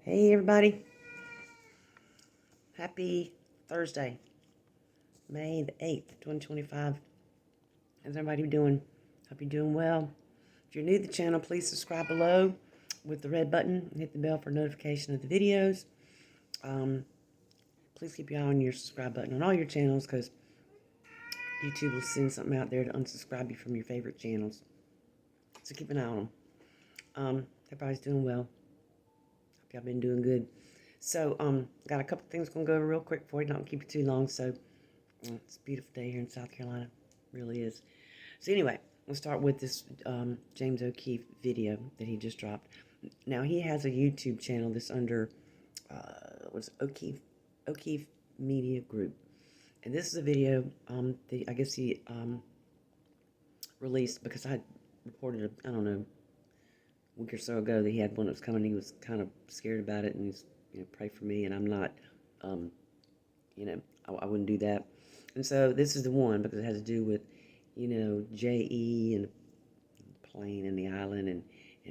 Hey everybody, happy Thursday, May the 8th, 2025. How's everybody doing? Hope you're doing well. If you're new to the channel, please subscribe below with the red button and hit the bell for notification of the videos. Please keep your eye on your subscribe button on all your channels because YouTube will send something out there to unsubscribe you from your favorite channels. So keep an eye on them. Everybody's doing well. Hope y'all been doing good. So, got a couple things going to go over real quick for you. Don't keep it too long. So, it's a beautiful day here in South Carolina. It really is. So, anyway, we'll start with this James O'Keefe video that he just dropped. Now, he has a YouTube channel that's under, O'Keefe Media Group. And this is a video that I guess he released because I reported, I don't know, a week or so ago that he had one that was coming. He was kind of scared about it, and he's, pray for me, and I'm not, I wouldn't do that. And so this is the one because it has to do with, J.E. and the plane and the island and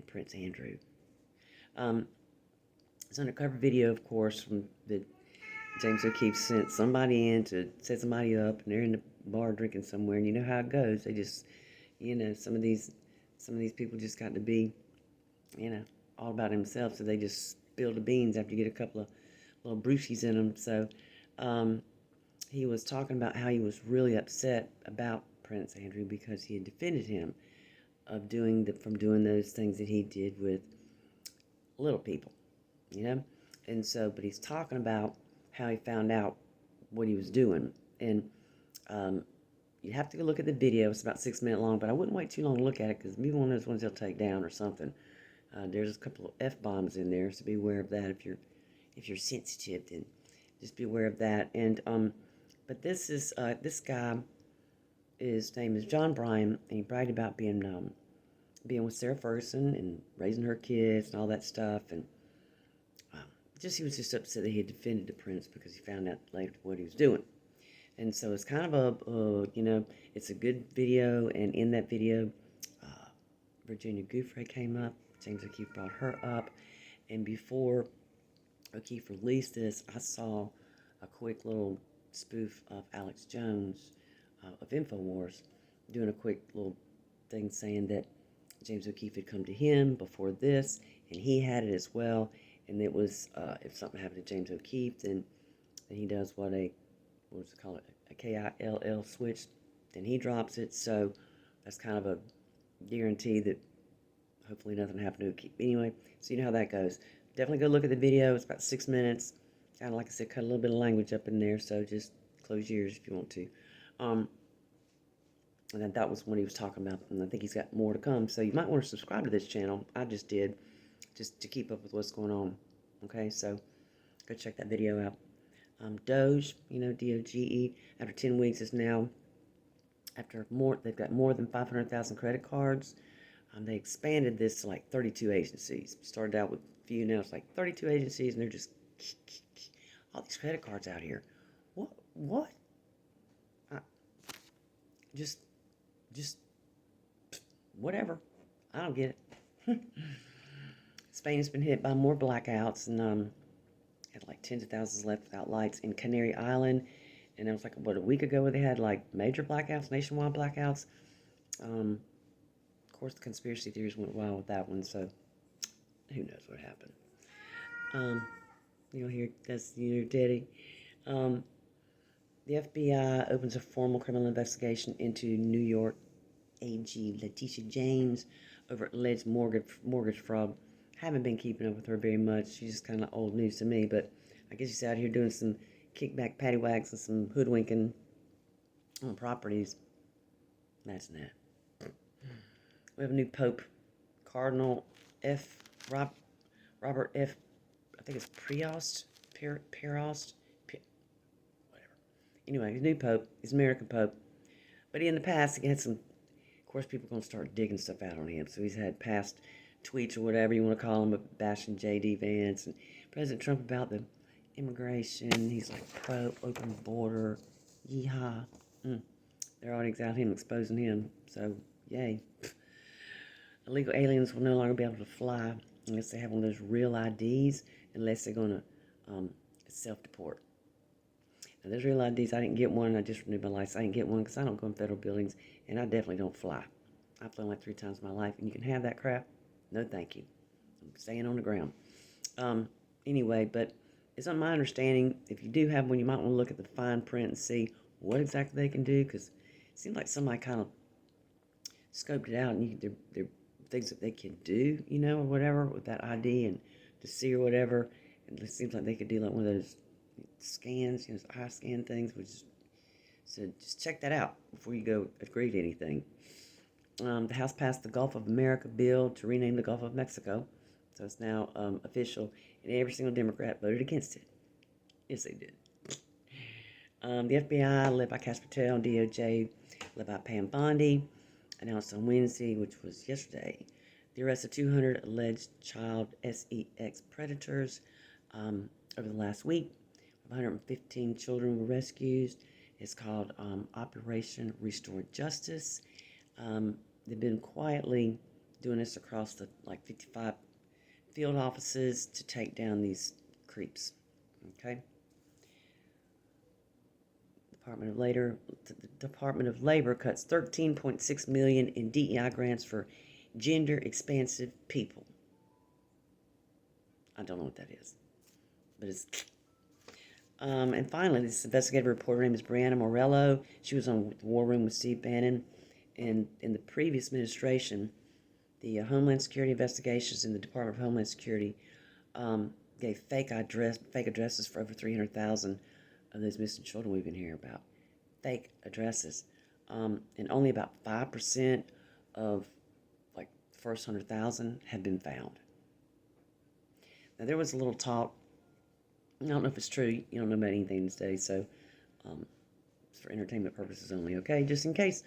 Prince Andrew. It's an undercover video, of course, from that James O'Keefe sent somebody in to set somebody up, and they're in the bar drinking somewhere, and you know how it goes. They just, some of these people just got to be, all about himself, so they just spill the beans after you get a couple of little brewskis in them. So he was talking about how he was really upset about Prince Andrew because he had defended him of doing those things that he did with little people, and so, but he's talking about how he found out what he was doing, and you have to go look at the video. It's about 6 minutes long, but I wouldn't wait too long to look at it because maybe one of those ones they'll take down or something. There's a couple of F-bombs in there, so be aware of that. If you're sensitive, then just be aware of that. And but this is this guy. His name is John Bryan, and he bragged about being with Sarah Ferguson and raising her kids and all that stuff. And he was just upset that he had defended the prince because he found out later what he was doing. And so it's kind of it's a good video. And in that video, Virginia Giuffre came up. James O'Keefe brought her up, and before O'Keefe released this, I saw a quick little spoof of Alex Jones of InfoWars doing a quick little thing saying that James O'Keefe had come to him before this, and he had it as well, and it was, if something happened to James O'Keefe, then he does what does it call it, a KILL switch, then he drops it, so that's kind of a guarantee that hopefully nothing happened to O'Keefe. Anyway, so you know how that goes. Definitely go look at the video. It's about 6 minutes. Kind of, like I said, cut a little bit of language up in there, so just close your ears if you want to. And then that was what he was talking about, and I think he's got more to come. So you might want to subscribe to this channel. I just did, just to keep up with what's going on. Okay, so go check that video out. Doge, DOGE, after 10 weeks is now, they've got more than 500,000 credit cards. They expanded this to like 32 agencies. Started out with a few, now it's like 32 agencies, and they're just all these credit cards out here. What? Just whatever. I don't get it. Spain has been hit by more blackouts, and had like tens of thousands left without lights in Canary Island. And it was like, a week ago where they had like major blackouts, nationwide blackouts. Of course, the conspiracy theories went wild with that one, so who knows what happened. You'll hear that's your daddy. The FBI opens a formal criminal investigation into New York AG Letitia James over alleged mortgage fraud. Haven't been keeping up with her very much. She's just kind of old news to me, but I guess she's out here doing some kickback pattywags and some hoodwinking on properties. That's that. We have a new Pope, Cardinal Robert F. I think it's Preost, whatever. Anyway, he's new Pope. He's American Pope. But in the past, he had some, of course, people are going to start digging stuff out on him. So he's had past tweets or whatever you want to call them, but bashing J.D. Vance and President Trump about the immigration. He's like pro open border. Yeehaw. They're already out him exposing him. So, yay. Illegal aliens will no longer be able to fly unless they have one of those real IDs, unless they're going to self-deport. Now, those real IDs, I didn't get one. I just renewed my license. I didn't get one because I don't go in federal buildings, and I definitely don't fly. I've flown like 3 times in my life, and you can have that crap. No, thank you. I'm staying on the ground. Anyway, but it's on my understanding, if you do have one, you might want to look at the fine print and see what exactly they can do, because it seems like somebody kind of scoped it out, and there are things that they can do, or whatever, with that ID and to see or whatever. And it seems like they could do like one of those scans, eye scan things, so just check that out before you go agree to anything. The House passed the Gulf of America bill to rename the Gulf of Mexico, so it's now official, and every single Democrat voted against it. Yes, they did. The FBI, led by Cash Patel, and DOJ, led by Pam Bondi, announced on Wednesday, which was yesterday, the arrest of 200 alleged child sex predators over the last week. 115 children were rescued. It's called Operation Restore Justice. They've been quietly doing this across the 55 field offices to take down these creeps. Okay. The Department of Labor cuts $13.6 million in DEI grants for gender expansive people. I don't know what that is, but it's. And finally, this investigative reporter, her name is Brianna Morello. She was on the War Room with Steve Bannon. And in the previous administration, the Homeland Security investigations in the Department of Homeland Security gave fake addresses for over 300,000 of those missing children we've been hearing about. Fake addresses. And only about 5% of the first 100,000 have been found. Now, there was a little talk. I don't know if it's true. You don't know about anything these days, so it's for entertainment purposes only, okay? Just in case.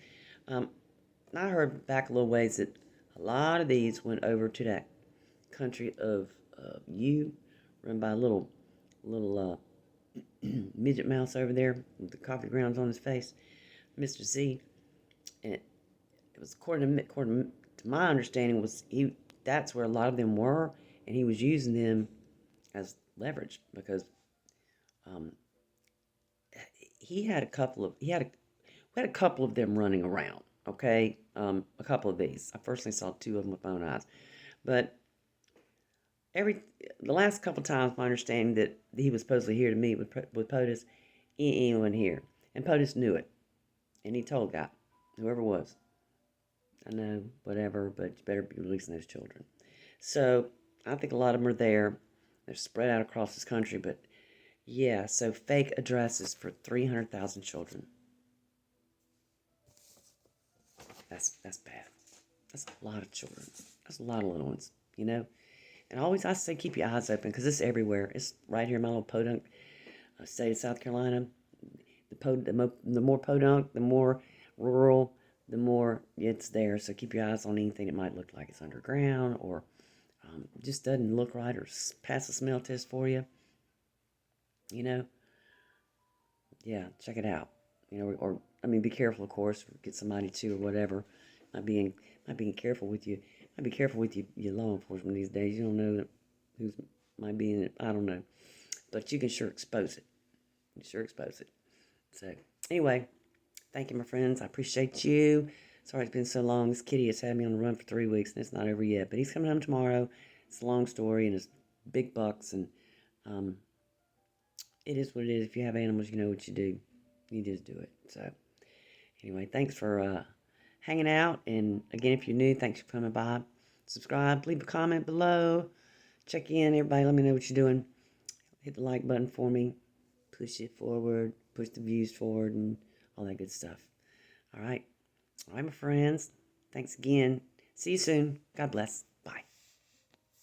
I heard back a little ways that a lot of these went over to that country of run by a little midget mouse over there with the coffee grounds on his face, Mr. Z. And it was according to my understanding, that's where a lot of them were, and he was using them as leverage because we had a couple of them running around. Okay, a couple of these. I personally saw 2 of them with my own eyes, but the last couple of times, my understanding that he was supposedly here to meet with POTUS, he wasn't here, and POTUS knew it, and he told God, whoever it was, I know, whatever, but you better be releasing those children. So I think a lot of them are there. They're spread out across this country, but yeah, so fake addresses for 300,000 children. That's bad. That's a lot of children. That's a lot of little ones, And I say keep your eyes open because it's everywhere. It's right here in my little podunk state of South Carolina. The more podunk, the more rural, the more it's there. So keep your eyes on anything that might look like it's underground or just doesn't look right or pass the smell test for you. Yeah, check it out. Be careful, of course. Get somebody to or whatever. Not being careful with you. Be careful with your law enforcement these days. You don't know who's might be in it. I don't know, but you can sure expose it. So anyway, thank you, my friends. I appreciate you. Sorry it's been so long. This kitty has had me on the run for 3 weeks, and it's not over yet. But he's coming home tomorrow. It's a long story, and it's big bucks, and it is what it is. If you have animals, you know what you do. You just do it. So anyway, thanks for hanging out. And again, if you're new, thanks for coming by. Subscribe, leave a comment below. Check in, everybody. Let me know what you're doing. Hit the like button for me. Push it forward. Push the views forward and all that good stuff. All right, my friends. Thanks again. See you soon. God bless.